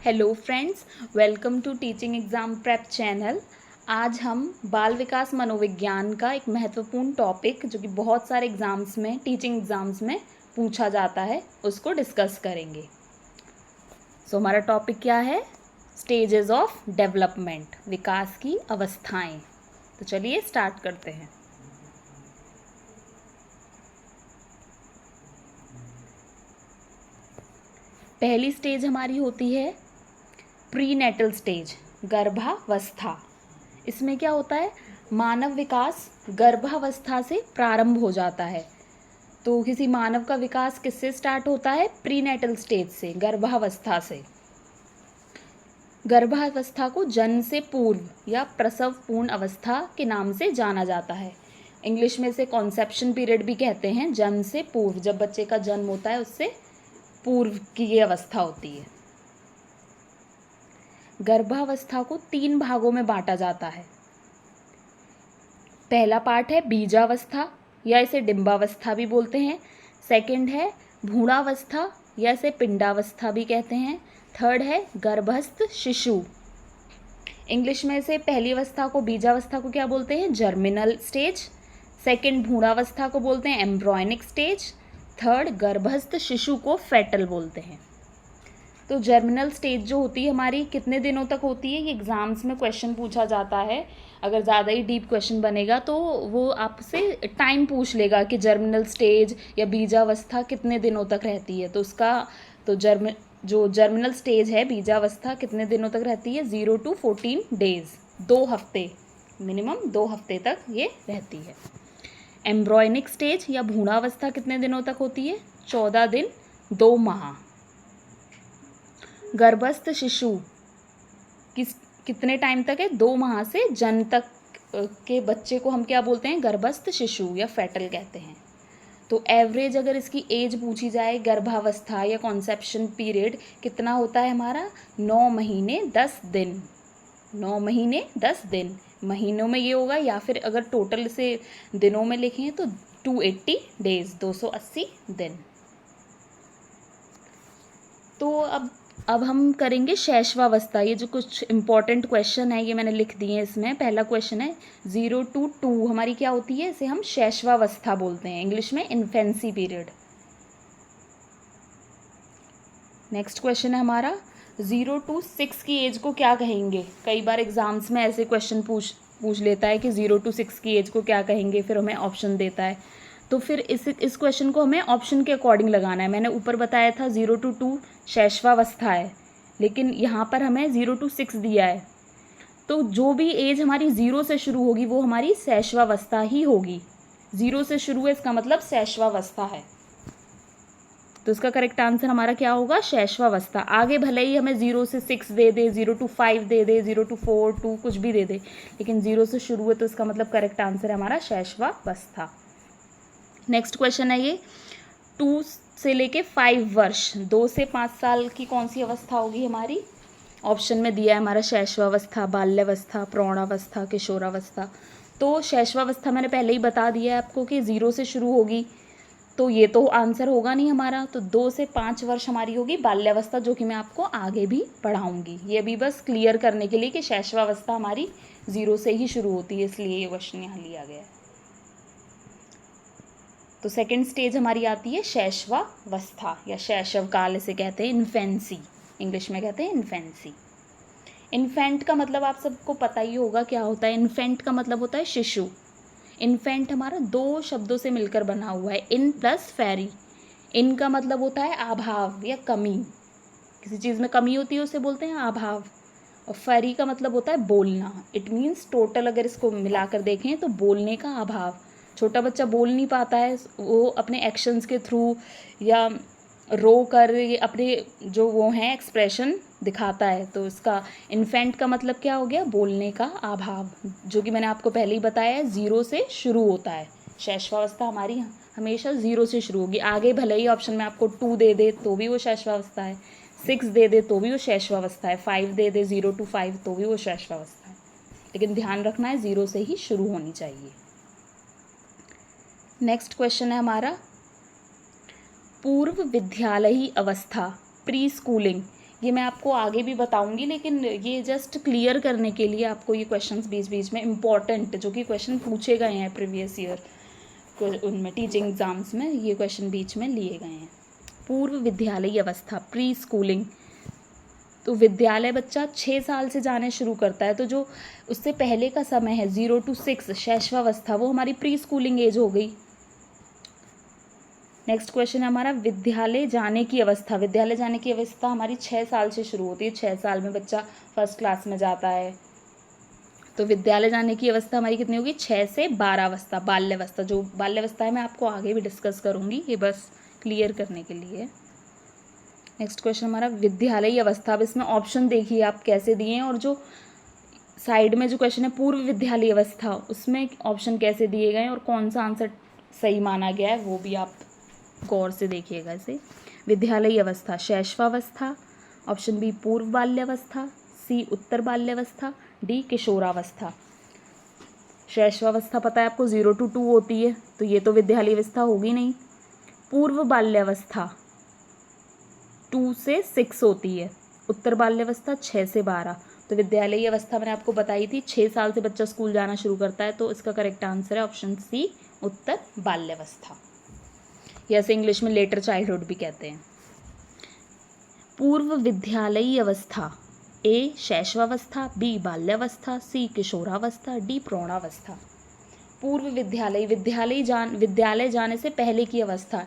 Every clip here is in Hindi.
Hello friends, welcome to teaching exam prep channel. आज हम बाल विकास मनोविज्ञान का एक महत्वपूर्ण टॉपिक जो कि बहुत सारे एग्ज़ाम्स में टीचिंग एग्ज़ाम्स में पूछा जाता है उसको डिस्कस करेंगे। हमारा टॉपिक क्या है? स्टेजेस ऑफ डेवलपमेंट, विकास की अवस्थाएं। तो चलिए स्टार्ट करते हैं। पहली स्टेज हमारी होती है प्रीनेटल स्टेज, गर्भावस्था। इसमें क्या होता है? मानव विकास गर्भावस्था से प्रारंभ हो जाता है। तो किसी मानव का विकास किससे स्टार्ट होता है? प्रीनेटल स्टेज से, गर्भावस्था से। गर्भावस्था को जन्म से पूर्व या प्रसव पूर्ण अवस्था के नाम से जाना जाता है। इंग्लिश में इसे कॉन्सेप्शन पीरियड भी कहते हैं। जन्म से पूर्व, जब बच्चे का जन्म होता है उससे पूर्व की ये अवस्था होती है। गर्भावस्था को 3 भागों में बांटा जाता है। पहला पार्ट है बीजावस्था या इसे डिंबावस्था भी बोलते हैं। सेकंड है भ्रूणावस्था या इसे पिंडावस्था भी कहते हैं। थर्ड है गर्भस्थ शिशु। इंग्लिश में इसे पहली अवस्था को, बीजावस्था को क्या बोलते हैं? Germinal stage. सेकंड भ्रूणावस्था को बोलते हैं एम्ब्रॉयनिक स्टेज। थर्ड गर्भस्थ शिशु को फेटल बोलते हैं। तो जर्मिनल स्टेज जो होती है हमारी कितने दिनों तक होती है? ये एग्ज़ाम्स में क्वेश्चन पूछा जाता है। अगर ज़्यादा ही डीप क्वेश्चन बनेगा तो वो आपसे टाइम पूछ लेगा कि जर्मिनल स्टेज या बीजावस्था कितने दिनों तक रहती है। तो उसका जो जर्मिनल स्टेज है, बीजावस्था, कितने दिनों तक रहती है? 0 to 14 डेज, 2 हफ्ते, मिनिमम 2 हफ्ते तक ये रहती है। एम्ब्रॉयनिक स्टेज या भ्रूणावस्था कितने दिनों तक होती है? 14 दिन, 2 माह। गर्भस्थ शिशु कितने टाइम तक है? 2 माह से जन्म तक के बच्चे को हम क्या बोलते हैं? गर्भस्थ शिशु या फेटल कहते हैं। तो एवरेज अगर इसकी एज पूछी जाए, गर्भावस्था या कॉन्सेप्शन पीरियड कितना होता है हमारा? 9 महीने 10 दिन। 9 महीने 10 दिन। महीनों में ये होगा, या फिर अगर टोटल से दिनों में लिखें तो 280 डेज, 280 दिन। तो अब हम करेंगे शैशवावस्था। ये जो कुछ इंपॉर्टेंट क्वेश्चन है ये मैंने लिख दिए हैं इसमें। पहला क्वेश्चन है 0 to 2 हमारी क्या होती है? इसे हम शैशवावस्था बोलते हैं, इंग्लिश में इन्फेंसी पीरियड। नेक्स्ट क्वेश्चन है हमारा 0 to 6 की एज को क्या कहेंगे? कई बार एग्जाम्स में ऐसे क्वेश्चन पूछ लेता है कि 0 to 6 की एज को क्या कहेंगे, फिर हमें ऑप्शन देता है। तो फिर इस क्वेश्चन को हमें ऑप्शन के अकॉर्डिंग लगाना है। मैंने ऊपर बताया था 0 to 2 शैशवावस्था है, लेकिन यहाँ पर हमें 0 to 6 दिया है। तो जो भी एज हमारी 0 से शुरू होगी वो हमारी शैशवावस्था ही होगी। 0 से शुरू है इसका मतलब शैशवावस्था है। तो इसका करेक्ट आंसर हमारा क्या होगा? शैशवावस्था। आगे भले ही हमें 0 से 6 दे दे, 0 to 5 दे दे, 0 to 4, 2 कुछ भी दे दे, लेकिन 0 से शुरू है तो इसका मतलब करेक्ट आंसर है हमारा शैशवावस्था। नेक्स्ट क्वेश्चन है ये 2 से लेके 5 वर्ष, 2 से 5 साल की कौन सी अवस्था होगी हमारी? ऑप्शन में दिया है हमारा शैशवावस्था, बाल्यावस्था, प्रौढ़ावस्था, किशोरावस्था। तो शैशवावस्था मैंने पहले ही बता दिया है आपको कि 0 से शुरू होगी, तो ये तो आंसर होगा नहीं हमारा। तो 2 से 5 वर्ष हमारी होगी बाल्यावस्था, जो कि मैं आपको आगे भी पढ़ाऊँगी। ये अभी बस क्लियर करने के लिए कि शैशवावस्था हमारी 0 से ही शुरू होती है, इसलिए ये क्वेश्चन यहाँ लिया गया है। तो सेकंड स्टेज हमारी आती है शैशवावस्था या शैशव काल, इसे कहते हैं इन्फेंसी, इंग्लिश में कहते हैं इन्फेंसी। इन्फेंट का मतलब आप सबको पता ही होगा क्या होता है। इन्फेंट का मतलब होता है शिशु। इन्फेंट हमारा 2 शब्दों से मिलकर बना हुआ है, इन प्लस फेरी। इन का मतलब होता है अभाव या कमी, किसी चीज़ में कमी होती है उसे बोलते हैं अभाव। और फेरी का मतलब होता है बोलना। इट मीन्स टोटल अगर इसको मिलाकर देखें तो बोलने का अभाव। छोटा बच्चा बोल नहीं पाता है, वो अपने एक्शंस के थ्रू या रो कर ये अपने जो वो हैं एक्सप्रेशन दिखाता है। तो इसका इन्फेंट का मतलब क्या हो गया? बोलने का अभाव, जो कि मैंने आपको पहले ही बताया है 0 से शुरू होता है। शैशवावस्था हमारी हमेशा 0 से शुरू होगी। आगे भले ही ऑप्शन में आपको 2 दे दे तो भी वो शैशवावस्था है, 6 दे दे तो भी वो शैशवावस्था है, 5 दे दे 0 to 5 तो भी वो शैशवावस्था है, लेकिन ध्यान रखना है 0 से ही शुरू होनी चाहिए। नेक्स्ट क्वेश्चन है हमारा पूर्व विद्यालयी अवस्था, प्री स्कूलिंग। ये मैं आपको आगे भी बताऊंगी, लेकिन ये जस्ट क्लियर करने के लिए आपको ये क्वेश्चंस बीच बीच में इम्पॉर्टेंट जो कि क्वेश्चन पूछे गए हैं प्रीवियस ईयर उनमें टीचिंग एग्जाम्स में, ये क्वेश्चन बीच में लिए गए हैं। पूर्व विद्यालयी अवस्था, प्री स्कूलिंग। तो विद्यालय बच्चा 6 साल से जाने शुरू करता है, तो जो उससे पहले का समय है 0 to 6 शैशवावस्था, वो हमारी प्री स्कूलिंग एज हो गई। नेक्स्ट क्वेश्चन है हमारा विद्यालय जाने की अवस्था। विद्यालय जाने की अवस्था हमारी 6 साल से शुरू होती है। 6 साल में बच्चा फर्स्ट क्लास में जाता है, तो विद्यालय जाने की अवस्था हमारी कितनी होगी? 6 से 12 अवस्था, बाल्यावस्था। जो बाल्यावस्था है मैं आपको आगे भी डिस्कस करूँगी, ये बस क्लियर करने के लिए। नेक्स्ट क्वेश्चन हमारा विद्यालयी अवस्था। अब इसमें ऑप्शन देखिए आप कैसे दिए हैं, और जो साइड में जो क्वेश्चन है पूर्व विद्यालयी अवस्था, उसमें ऑप्शन कैसे दिए गए हैं और कौन सा आंसर सही माना गया है वो भी आप गौर से देखिएगा इसे। विद्यालयी अवस्था शैशवावस्था, ऑप्शन बी पूर्व बाल्यावस्था, सी उत्तर बाल्यावस्था, डी किशोरावस्था। शैशवावस्था पता है आपको 0 to 2 होती है, तो ये तो विद्यालयी अवस्था होगी नहीं। पूर्व बाल्यावस्था 2 से 6 होती है, उत्तर बाल्यावस्था 6 से 12। तो विद्यालयी अवस्था मैंने आपको बताई थी 6 साल से बच्चा स्कूल जाना शुरू करता है, तो इसका करेक्ट आंसर है ऑप्शन सी उत्तर बाल्यावस्था, या इसे इंग्लिश में लेटर चाइल्डहुड भी कहते हैं। पूर्व विद्यालयी अवस्था, ए शैशवावस्था, बी बाल्यावस्था, सी किशोरावस्था, डी प्रौढ़ावस्था। पूर्व विद्यालय, विद्यालय जाने से पहले की अवस्था,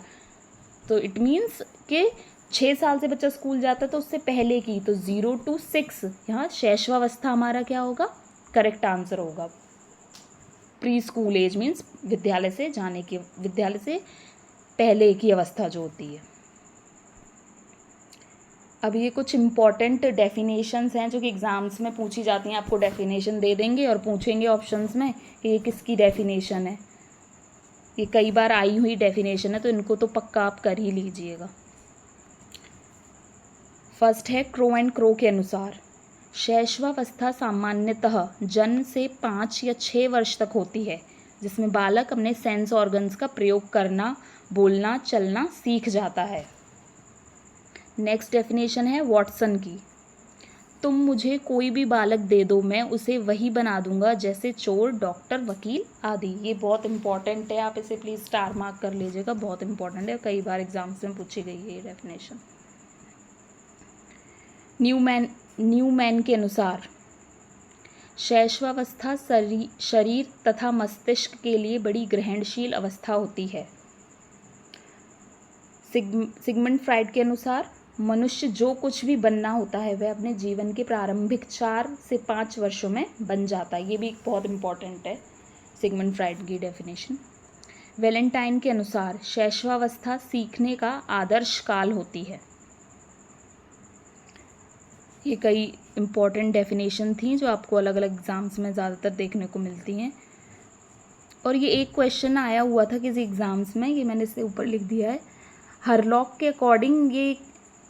तो इट मीन्स कि 6 साल से बच्चा स्कूल जाता है तो उससे पहले की, तो 0 to 6 यहाँ शैशवावस्था हमारा क्या होगा? करेक्ट आंसर होगा। प्री स्कूल एज मीन्स विद्यालय से पहले की अवस्था जो होती है। अब ये कुछ इम्पॉर्टेंट डेफिनेशंस हैं जो कि एग्ज़ाम्स में पूछी जाती हैं। आपको डेफिनेशन दे देंगे और पूछेंगे ऑप्शंस में कि ये किसकी डेफिनेशन है। ये कई बार आई हुई डेफिनेशन है, तो इनको तो पक्का आप कर ही लीजिएगा। फर्स्ट है क्रो एंड क्रो के अनुसार शैशवावस्था सामान्यतः जन्म से 5 या 6 वर्ष तक होती है, जिसमें बालक अपने सेंस ऑर्गन्स का प्रयोग करना, बोलना, चलना सीख जाता है। नेक्स्ट डेफिनेशन है वॉटसन की, तुम मुझे कोई भी बालक दे दो, मैं उसे वही बना दूंगा जैसे चोर, डॉक्टर, वकील आदि। ये बहुत इंपॉर्टेंट है, आप इसे प्लीज़ स्टार मार्क कर लीजिएगा, बहुत इंपॉर्टेंट है, कई बार एग्जाम्स में पूछी गई है ये डेफिनेशन। न्यूमैन के अनुसार शैशवावस्था शरीर तथा मस्तिष्क के लिए बड़ी ग्रहणशील अवस्था होती है। सिगमंड फ्राइड के अनुसार मनुष्य जो कुछ भी बनना होता है वह अपने जीवन के प्रारंभिक 4 से 5 वर्षों में बन जाता है। ये भी बहुत इंपॉर्टेंट है, सिगमंड फ्राइड की डेफिनेशन। वैलेंटाइन के अनुसार शैशवावस्था सीखने का आदर्श काल होती है। ये कई इम्पॉर्टेंट डेफिनेशन थी जो आपको अलग अलग एग्ज़ाम्स में ज़्यादातर देखने को मिलती हैं। और ये एक क्वेश्चन आया हुआ था किसी एग्ज़ाम्स में, ये मैंने इससे ऊपर लिख दिया है। हरलॉक के अकॉर्डिंग ये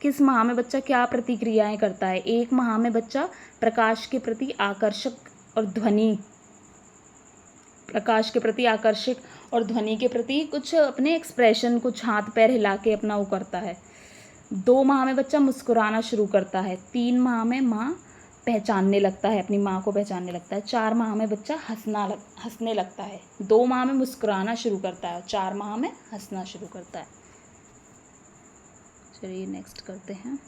किस माह में बच्चा क्या प्रतिक्रियाएं करता है? 1 माह में बच्चा प्रकाश के प्रति आकर्षक और ध्वनि के प्रति कुछ अपने एक्सप्रेशन, कुछ हाथ पैर हिला के अपना वो करता है। 2 माह में बच्चा मुस्कुराना शुरू करता है। 3 माह में माँ पहचानने लगता है, अपनी माँ को पहचानने लगता है। 4 माह में बच्चा हंसने लगता है। 2 माह में मुस्कुराना शुरू करता है, 4 माह में हंसना शुरू करता है। चलिए नेक्स्ट करते हैं।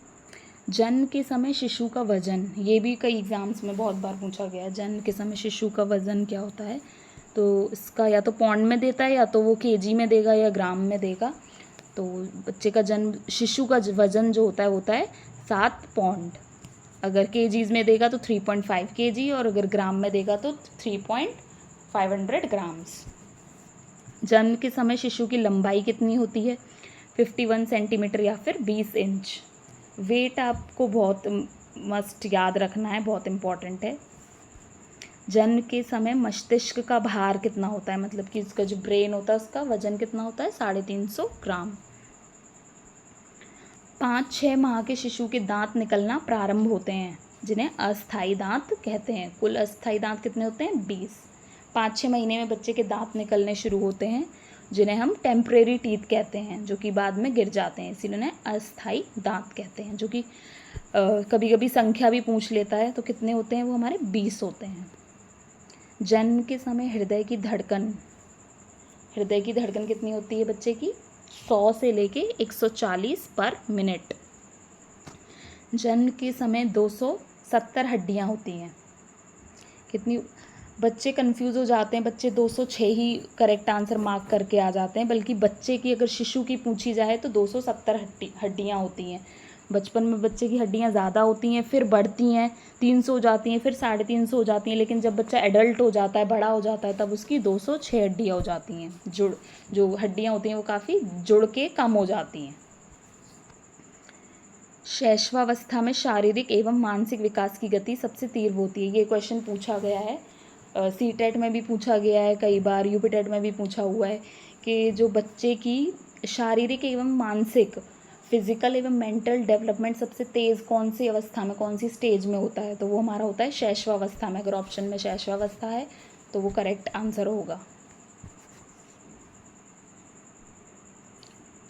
जन्म के समय शिशु का वजन, ये भी कई एग्जाम्स में बहुत बार पूछा गया है। जन्म के समय शिशु का वजन क्या होता है? तो इसका या तो पौंड में देता है, या तो वो केजी में देगा, या ग्राम में देगा। तो बच्चे का शिशु का वजन जो होता है 7 पौंड। अगर केजीज़ में देगा तो 3.5 kg, और अगर ग्राम में देगा तो 3.500 ग्राम्स। जन्म के समय शिशु की लंबाई कितनी होती है? 51 सेंटीमीटर या फिर 20 इंच। वेट आपको बहुत मस्ट याद रखना है, बहुत इम्पॉर्टेंट है। जन्म के समय मस्तिष्क का भार कितना होता है, मतलब कि इसका जो ब्रेन होता है उसका वजन कितना होता है? 350 ग्राम। 5-6 माह के शिशु के दांत निकलना प्रारंभ होते हैं, जिन्हें अस्थायी दांत कहते हैं। कुल अस्थायी दांत कितने होते हैं? 20। 5-6 महीने में बच्चे के दांत निकलने शुरू होते हैं, जिन्हें हम टेम्परेरी टीथ कहते हैं, जो कि बाद में गिर जाते हैं, इसीलिए उन्हें अस्थायी दांत कहते हैं, जो कि कभी कभी संख्या भी पूछ लेता है, तो कितने होते हैं वो हमारे 20 होते हैं। जन्म के समय हृदय की धड़कन कितनी होती है बच्चे की? 100 से लेके 140 पर मिनट। जन्म के समय 270 हड्डियां होती हैं। कितनी? बच्चे कंफ्यूज हो जाते हैं, बच्चे 206 ही करेक्ट आंसर मार्क करके आ जाते हैं, बल्कि बच्चे की अगर शिशु की पूछी जाए तो 270 हड्डियां होती हैं। बचपन में बच्चे की हड्डियां ज़्यादा होती हैं, फिर बढ़ती हैं, 300 हो जाती हैं, फिर 350 हो जाती हैं, लेकिन जब बच्चा एडल्ट हो जाता है, बड़ा हो जाता है, तब उसकी 206 हड्डियाँ हो जाती हैं। जो हड्डियाँ होती हैं वो काफ़ी जुड़ के कम हो जाती हैं। शैशवावस्था में शारीरिक एवं मानसिक विकास की गति सबसे तीव्र होती है। ये क्वेश्चन पूछा गया है, सीटेट में भी पूछा गया है, कई बार यूपीटेट में भी पूछा हुआ है कि जो बच्चे की शारीरिक एवं मानसिक, फिजिकल एवं मेंटल डेवलपमेंट सबसे तेज़ कौन सी अवस्था में, कौन सी स्टेज में होता है, तो वो हमारा होता है शैशवावस्था में। अगर ऑप्शन में शैशवावस्था है तो वो करेक्ट आंसर होगा।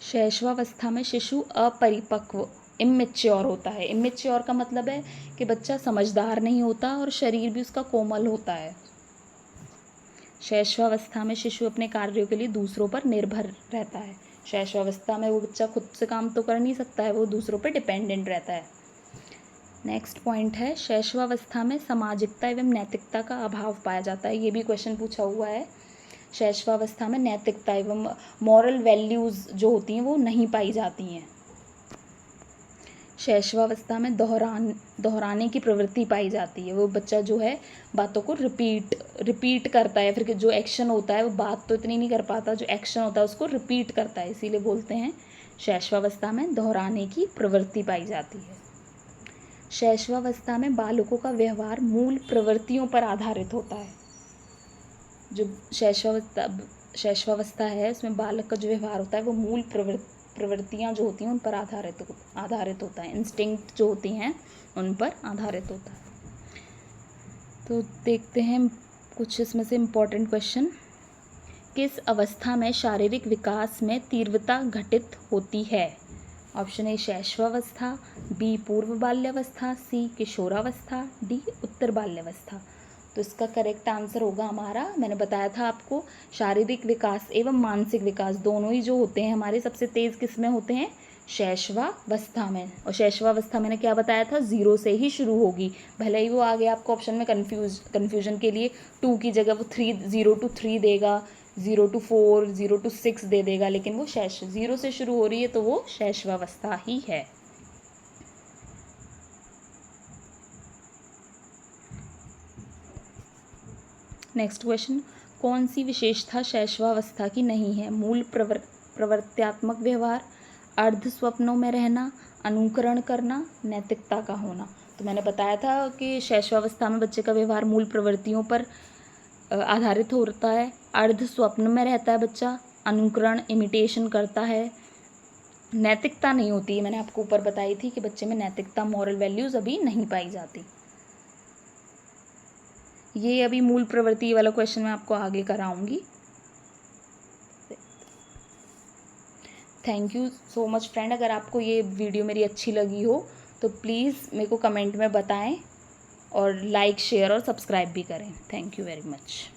शैशवावस्था में शिशु अपरिपक्व, इमेच्योर होता है। इमेच्योर का मतलब है कि बच्चा समझदार नहीं होता और शरीर भी उसका कोमल होता है। शैशवावस्था में शिशु अपने कार्यों के लिए दूसरों पर निर्भर रहता है। शैशवावस्था में वो बच्चा खुद से काम तो कर नहीं सकता है, वो दूसरों पर डिपेंडेंट रहता है। नेक्स्ट पॉइंट है, शैशवावस्था में सामाजिकता एवं नैतिकता का अभाव पाया जाता है। ये भी क्वेश्चन पूछा हुआ है। शैशवावस्था में नैतिकता एवं मॉरल वैल्यूज़ जो होती हैं वो नहीं पाई जाती हैं। शैशवावस्था में दोहराने की प्रवृत्ति पाई जाती है। वो बच्चा जो है बातों को रिपीट करता है, फिर जो एक्शन होता है वो बात तो इतनी नहीं कर पाता, जो एक्शन होता है उसको रिपीट करता है, इसीलिए बोलते हैं शैशवावस्था में दोहराने की प्रवृत्ति पाई जाती है। शैशवावस्था में बालकों का व्यवहार मूल प्रवृत्तियों पर आधारित होता है। जो शैशवावस्था है उसमें बालक का जो व्यवहार होता है वो मूल प्रवृत्तियाँ जो होती हैं उन पर आधारित होता है। इंस्टिंक्ट जो होती हैं उन पर आधारित होता है। तो देखते हैं कुछ इसमें से इम्पोर्टेंट क्वेश्चन। किस अवस्था में शारीरिक विकास में तीव्रता घटित होती है? ऑप्शन ए शैशवावस्था, बी पूर्व बाल्यावस्था, सी किशोरावस्था, डी उत्तर बाल्यावस्था। तो इसका करेक्ट आंसर होगा हमारा, मैंने बताया था आपको, शारीरिक विकास एवं मानसिक विकास दोनों ही जो होते हैं हमारे सबसे तेज़ किस में होते हैं? शैशवावस्था में। और शैशवावस्था मैंने क्या बताया था? 0 से ही शुरू होगी। भले ही वो आगे आपको ऑप्शन में कन्फ्यूजन के लिए 2 की जगह वो 0 to 3 देगा, 0 to 4, 0 to 6 दे देगा, लेकिन वो 0 से शुरू हो रही है तो वो शैशवावस्था ही है। नेक्स्ट क्वेश्चन, कौन सी विशेषता शैशवावस्था की नहीं है? मूल प्रवृत्त्यात्मक व्यवहार, अर्ध स्वप्नों में रहना, अनुकरण करना, नैतिकता का होना। तो मैंने बताया था कि शैशवावस्था में बच्चे का व्यवहार मूल प्रवृत्तियों पर आधारित होता है, अर्ध स्वप्न में रहता है बच्चा, अनुकरण इमिटेशन करता है, नैतिकता नहीं होती है। मैंने आपको ऊपर बताई थी कि बच्चे में नैतिकता, मॉरल वैल्यूज़ अभी नहीं पाई जाती। ये अभी मूल प्रवृत्ति वाला क्वेश्चन मैं आपको आगे कराऊंगी। Thank you so much friend. अगर आपको ये वीडियो मेरी अच्छी लगी हो तो प्लीज़ मेरे को कमेंट में बताएं और लाइक, शेयर और सब्सक्राइब भी करें। Thank you very much.